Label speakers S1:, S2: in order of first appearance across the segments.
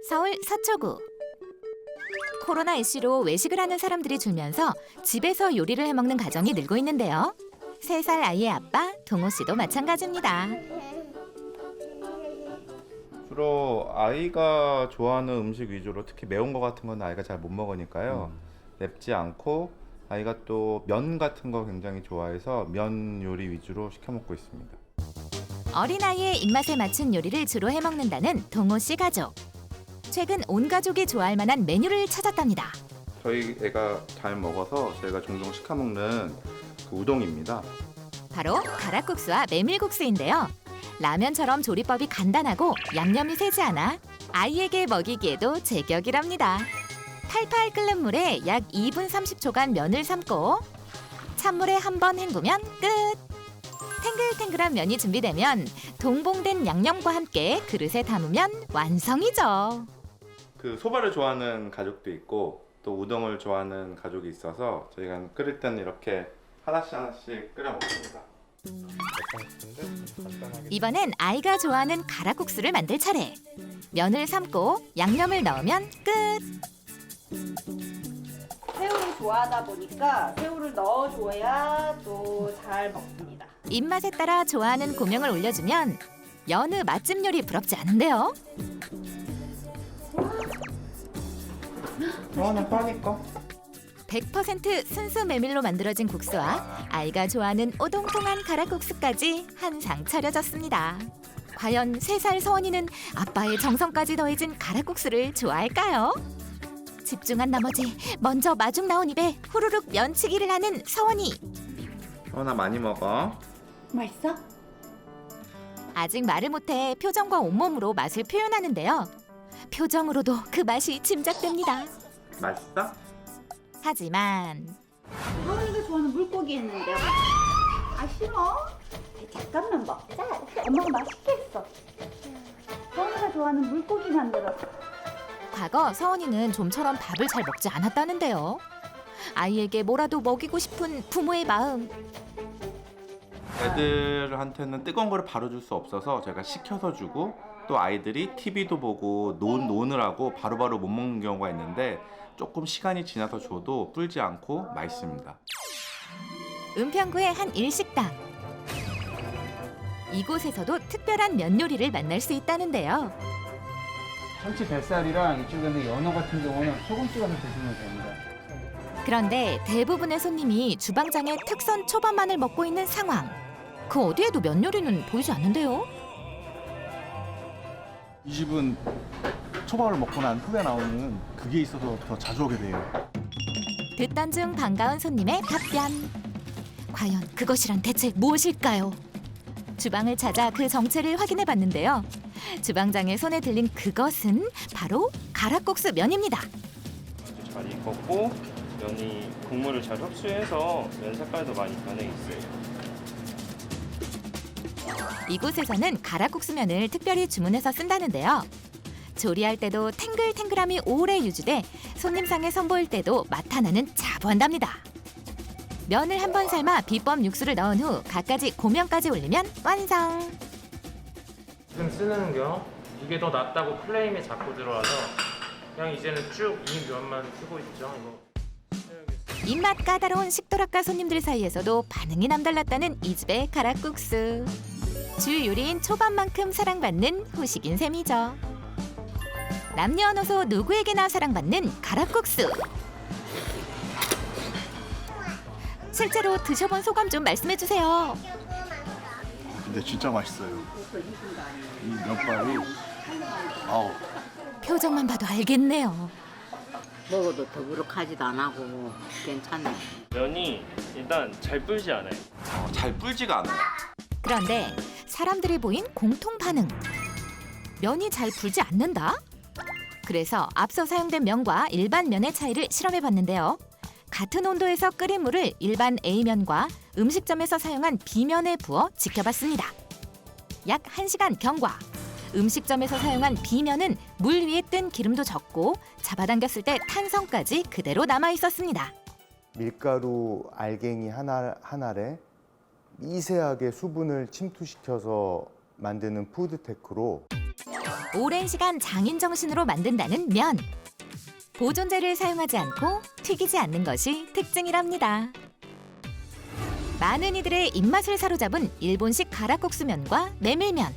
S1: 서울 서초구. 코로나 이슈로 외식을 하는 사람들이 줄면서 집에서 요리를 해먹는 가정이 늘고 있는데요. 3살 아이의 아빠 동호 씨도 마찬가지입니다.
S2: 주로 아이가 좋아하는 음식 위주로, 특히 매운 거 같은 건 아이가 잘 못 먹으니까요. 맵지 않고 아이가 또 면 같은 거 굉장히 좋아해서 면 요리 위주로 시켜 먹고 있습니다.
S1: 어린아이의 입맛에 맞춘 요리를 주로 해먹는다는 동호 씨 가족. 최근 온 가족이 좋아할 만한 메뉴를 찾았답니다.
S2: 저희 애가 잘 먹어서 저희가 종종 시켜 먹는 그 우동입니다.
S1: 바로 가락국수와 메밀국수인데요. 라면처럼 조리법이 간단하고 양념이 세지 않아 아이에게 먹이기에도 제격이랍니다. 팔팔 끓는 물에 약 2분 30초간 면을 삶고 찬물에 한 번 헹구면 끝! 탱글탱글한 면이 준비되면 동봉된 양념과 함께 그릇에 담으면 완성이죠.
S2: 그 소바를 좋아하는 가족도 있고 또 우동을 좋아하는 가족이 있어서 저희가 끓일 때는 이렇게 하나씩 끓여 먹습니다.
S1: 이번엔 아이가 좋아하는 가락국수를 만들 차례. 면을 삶고 양념을 넣으면 끝!
S3: 새우를 좋아하다 보니까 새우를 넣어줘야 또 잘 먹습니다.
S1: 입맛에 따라 좋아하는 고명을 올려주면 여느 맛집 요리 부럽지 않은데요.
S2: 하나 빠니까.
S1: 100% 순수 메밀로 만들어진 국수와 아이가 좋아하는 오동통한 가락국수까지 한 상 차려졌습니다. 과연 3살 서원이는 아빠의 정성까지 더해진 가락국수를 좋아할까요? 집중한 나머지 먼저 마중 나온 입에 후루룩 면치기를 하는 서원이.
S2: 하나 많이 먹어.
S3: 맛있어?
S1: 아직 말을 못해 표정과 온몸으로 맛을 표현하는데요. 표정으로도 그 맛이 짐작됩니다.
S2: 맛있어?
S1: 하지만
S3: 서원이가 좋아하는 물고기 했는데 아 싫어? 잠깐만 먹자. 엄마가 맛있게 했어. 서원이가 좋아하는 물고기 만들었어.
S1: 과거 서원이는 좀처럼 밥을 잘 먹지 않았다는데요. 아이에게 뭐라도 먹이고 싶은 부모의 마음.
S2: 애들한테는 뜨거운 거를 바로 줄 수 없어서 제가 식혀서 주고 또 아이들이 TV도 보고 노느라고 바로바로 못 먹는 경우가 있는데 조금 시간이 지나서 줘도 불지 않고 맛있습니다.
S1: 은평구의 한 일식당. 이곳에서도 특별한 면 요리를 만날 수 있다는데요.
S4: 참치 뱃살이랑 이쪽에 있는 연어 같은 경우는 소금 찍어서 드시면 됩니다.
S1: 그런데 대부분의 손님이 주방장의 특선 초밥만을 먹고 있는 상황. 그 어디에도 면 요리는 보이지 않는데요.
S5: 이 집은 초밥을 먹고 난 후에 나오는 그게 있어서 더 자주 오게 돼요.
S1: 듣던 중 반가운 손님의 답변. 과연 그것이란 대체 무엇일까요? 주방을 찾아 그 정체를 확인해 봤는데요. 주방장의 손에 들린 그것은 바로 가락국수 면입니다.
S6: 아주 잘 익었고 면이 국물을 잘 흡수해서 면 색깔도 많이 변해 있어요.
S1: 이곳에서는 가락국수면을 특별히 주문해서 쓴다는데요. 조리할 때도 탱글탱글함이 오래 유지돼 손님상에 선보일 때도 맛 하나는 자부한답니다. 면을 한 번 삶아 비법 육수를 넣은 후 갖가지 고명까지 올리면 완성.
S7: 지금 쓰는 거 이게 더 낫다고 클레임이 자꾸 들어와서 그냥 이제는 쭉 이 면만 쓰고 있죠. 이거.
S1: 입맛 까다로운 식도락가 손님들 사이에서도 반응이 남달랐다는 이 집의 가락국수. 주 요리인 초밥만큼 사랑받는 후식인 셈이죠. 남녀노소 누구에게나 사랑받는 가락국수. 실제로 드셔본 소감 좀 말씀해주세요.
S5: 근데 진짜 맛있어요. 이 면발이 아우.
S1: 표정만 봐도 알겠네요.
S8: 먹어도 더부룩하지도 안 하고 괜찮네.
S6: 면이 일단 잘 불지 않아요.
S2: 잘 불지가 않아요.
S1: 그런데 사람들이 보인 공통 반응. 면이 잘 불지 않는다? 그래서 앞서 사용된 면과 일반 면의 차이를 실험해 봤는데요. 같은 온도에서 끓인 물을 일반 A면과 음식점에서 사용한 B면에 부어 지켜봤습니다. 약 1시간 경과. 음식점에서 사용한 B면은 물 위에 뜬 기름도 적고 잡아당겼을 때 탄성까지 그대로 남아 있었습니다.
S9: 밀가루 알갱이 하나에 미세하게 수분을 침투시켜서 만드는 푸드테크로
S1: 오랜 시간 장인 정신으로 만든다는 면. 보존제를 사용하지 않고 튀기지 않는 것이 특징이랍니다. 많은 이들의 입맛을 사로잡은 일본식 가락국수면과 메밀면.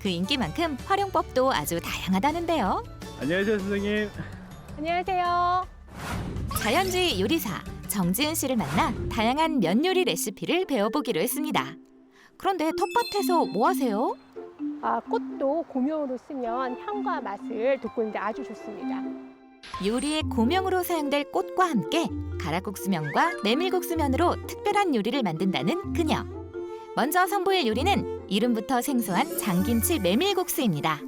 S1: 그 인기만큼 활용법도 아주 다양하다는데요.
S4: 안녕하세요, 선생님.
S10: 안녕하세요.
S1: 자연주의 요리사 정지은 씨를 만나 다양한 면 요리 레시피를 배워보기로 했습니다. 그런데 텃밭에서 뭐 하세요?
S10: 꽃도 고명으로 쓰면 향과 맛을 돋구는데 아주 좋습니다.
S1: 요리의 고명으로 사용될 꽃과 함께 가락국수면과 메밀국수면으로 특별한 요리를 만든다는 그녀. 먼저 선보일 요리는 이름부터 생소한 장김치 메밀국수입니다.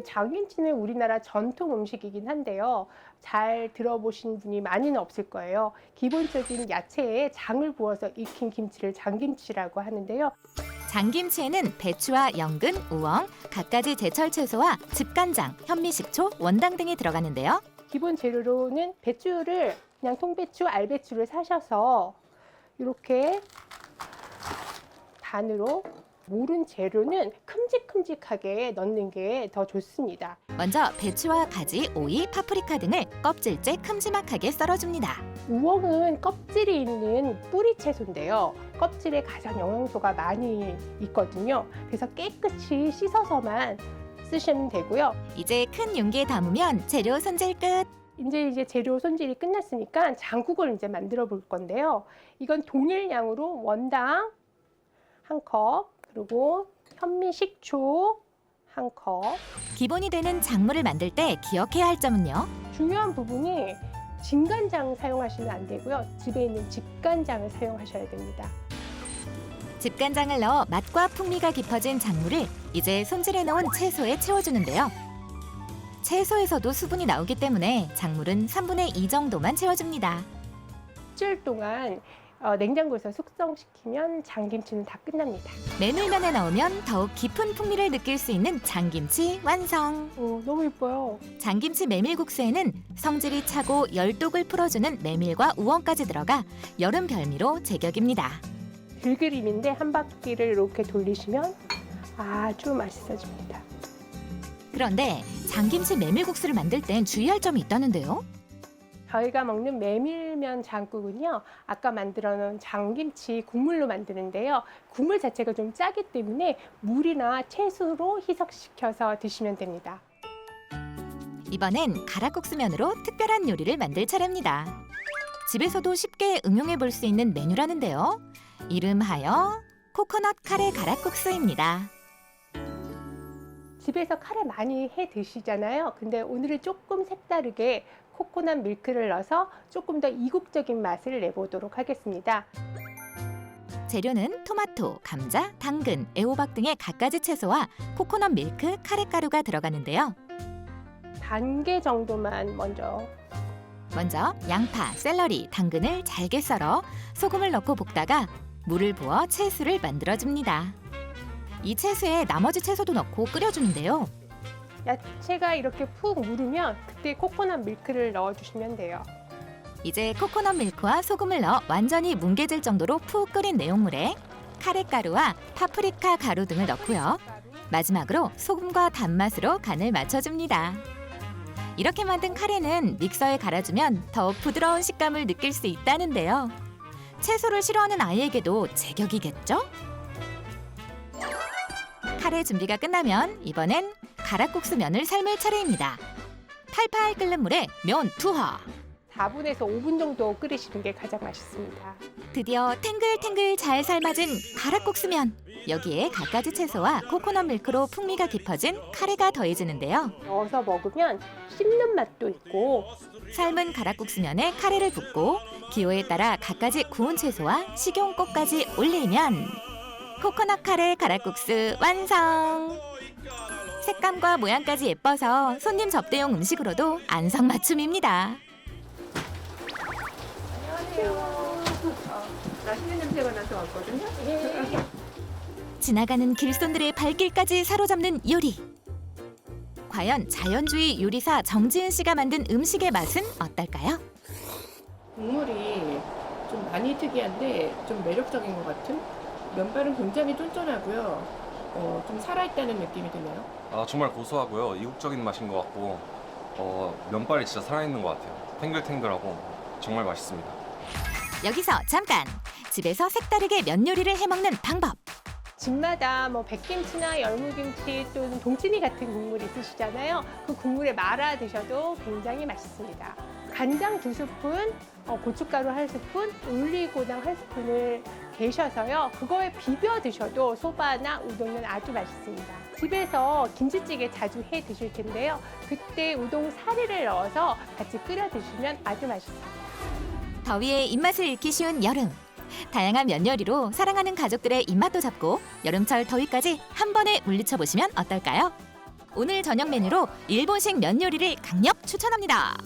S10: 장김치는 우리나라 전통 음식이긴 한데요. 잘 들어보신 분이 많이는 없을 거예요. 기본적인 야채에 장을 부어서 익힌 김치를 장김치라고 하는데요.
S1: 장김치에는 배추와 연근, 우엉, 갖가지 제철 채소와 집간장, 현미식초, 원당 등이 들어가는데요.
S10: 기본 재료로는 배추를 그냥 통배추, 알배추를 사셔서 이렇게 반으로 모른 재료는 큼직큼직하게 넣는 게 더 좋습니다.
S1: 먼저 배추와 가지, 오이, 파프리카 등을 껍질째 큼지막하게 썰어줍니다.
S10: 우엉은 껍질이 있는 뿌리 채소인데요. 껍질에 가장 영양소가 많이 있거든요. 그래서 깨끗이 씻어서만 쓰시면 되고요.
S1: 이제 큰 용기에 담으면 재료 손질 끝.
S10: 이제 재료 손질이 끝났으니까 장국을 이제 만들어 볼 건데요. 이건 동일 양으로 원당 1컵, 그리고 현미식초 1컵.
S1: 기본이 되는 작물을 만들 때 기억해야 할 점은요.
S10: 중요한 부분이 진간장 사용하시면 안 되고요. 집에 있는 집간장을 사용하셔야 됩니다.
S1: 집간장을 넣어 맛과 풍미가 깊어진 작물을 이제 손질해 놓은 채소에 채워주는데요. 채소에서도 수분이 나오기 때문에 작물은 3분의 2 정도만 채워줍니다.
S10: 일주일 동안 냉장고에서 숙성시키면 장김치는 다 끝납니다.
S1: 메밀면에 넣으면 더욱 깊은 풍미를 느낄 수 있는 장김치 완성.
S10: 너무 예뻐요.
S1: 장김치 메밀국수에는 성질이 차고 열독을 풀어주는 메밀과 우엉까지 들어가 여름 별미로 제격입니다.
S10: 들기름인데 한 바퀴를 이렇게 돌리시면 아주 맛있어집니다.
S1: 그런데 장김치 메밀국수를 만들 땐 주의할 점이 있다는데요.
S10: 저희가 먹는 메밀면 장국은요, 아까 만들어 놓은 장김치 국물로 만드는데요. 국물 자체가 좀 짜기 때문에 물이나 채소로 희석시켜서 드시면 됩니다.
S1: 이번엔 가락국수면으로 특별한 요리를 만들 차례입니다. 집에서도 쉽게 응용해 볼 수 있는 메뉴라는데요. 이름하여 코코넛 카레 가락국수입니다.
S10: 집에서 카레 많이 해 드시잖아요. 근데 오늘은 조금 색다르게 코코넛 밀크를 넣어서 조금 더 이국적인 맛을 내보도록 하겠습니다.
S1: 재료는 토마토, 감자, 당근, 애호박 등의 갖가지 채소와 코코넛 밀크, 카레가루가 들어가는데요.
S10: 반 개 정도만 먼저.
S1: 먼저 양파, 샐러리, 당근을 잘게 썰어 소금을 넣고 볶다가 물을 부어 채소를 만들어줍니다. 이 채소에 나머지 채소도 넣고 끓여주는데요.
S10: 야채가 이렇게 푹 무르면 그때 코코넛 밀크를 넣어주시면 돼요.
S1: 이제 코코넛 밀크와 소금을 넣어 완전히 뭉개질 정도로 푹 끓인 내용물에 카레가루와 파프리카 가루 등을 넣고요. 마지막으로 소금과 단맛으로 간을 맞춰줍니다. 이렇게 만든 카레는 믹서에 갈아주면 더욱 부드러운 식감을 느낄 수 있다는데요. 채소를 싫어하는 아이에게도 제격이겠죠? 카레 준비가 끝나면 이번엔 가락국수 면을 삶을 차례입니다. 팔팔 끓는 물에 면 투하.
S10: 4분에서 5분 정도 끓이시는 게 가장 맛있습니다.
S1: 드디어 탱글탱글 잘 삶아진 가락국수면. 여기에 갖가지 채소와 코코넛 밀크로 풍미가 깊어진 카레가 더해지는데요.
S10: 넣어서 먹으면 씹는 맛도 있고
S1: 삶은 가락국수면에 카레를 붓고 기호에 따라 갖가지 구운 채소와 식용꽃까지 올리면 코코넛 카레 가락국수 완성! 색감과 모양까지 예뻐서 손님 접대용 음식으로도 안성맞춤입니다.
S3: 맛있는 냄새가 나서 왔거든요.
S1: 지나가는 길손들의 발길까지 사로잡는 요리. 과연 자연주의 요리사 정지은 씨가 만든 음식의 맛은 어떨까요?
S11: 국물이 좀 많이 특이한데 좀 매력적인 것 같은? 면발은 굉장히 쫀쫀하고요. 좀 살아있다는 느낌이 드네요.
S12: 정말 고소하고요. 이국적인 맛인 것 같고 면발이 진짜 살아있는 것 같아요. 탱글탱글하고 정말 맛있습니다.
S1: 여기서 잠깐! 집에서 색다르게 면 요리를 해먹는 방법.
S10: 집마다 뭐 백김치나 열무김치 또는 동치미 같은 국물 있으시잖아요. 그 국물에 말아 드셔도 굉장히 맛있습니다. 간장 2스푼, 고춧가루 1스푼, 올리고당 1스푼을 개셔서요. 그거에 비벼 드셔도 소바나 우동은 아주 맛있습니다. 집에서 김치찌개 자주 해 드실 텐데요. 그때 우동 사리를 넣어서 같이 끓여 드시면 아주 맛있습니다.
S1: 더위에 입맛을 잃기 쉬운 여름. 다양한 면 요리로 사랑하는 가족들의 입맛도 잡고 여름철 더위까지 한 번에 물리쳐 보시면 어떨까요? 오늘 저녁 메뉴로 일본식 면 요리를 강력 추천합니다.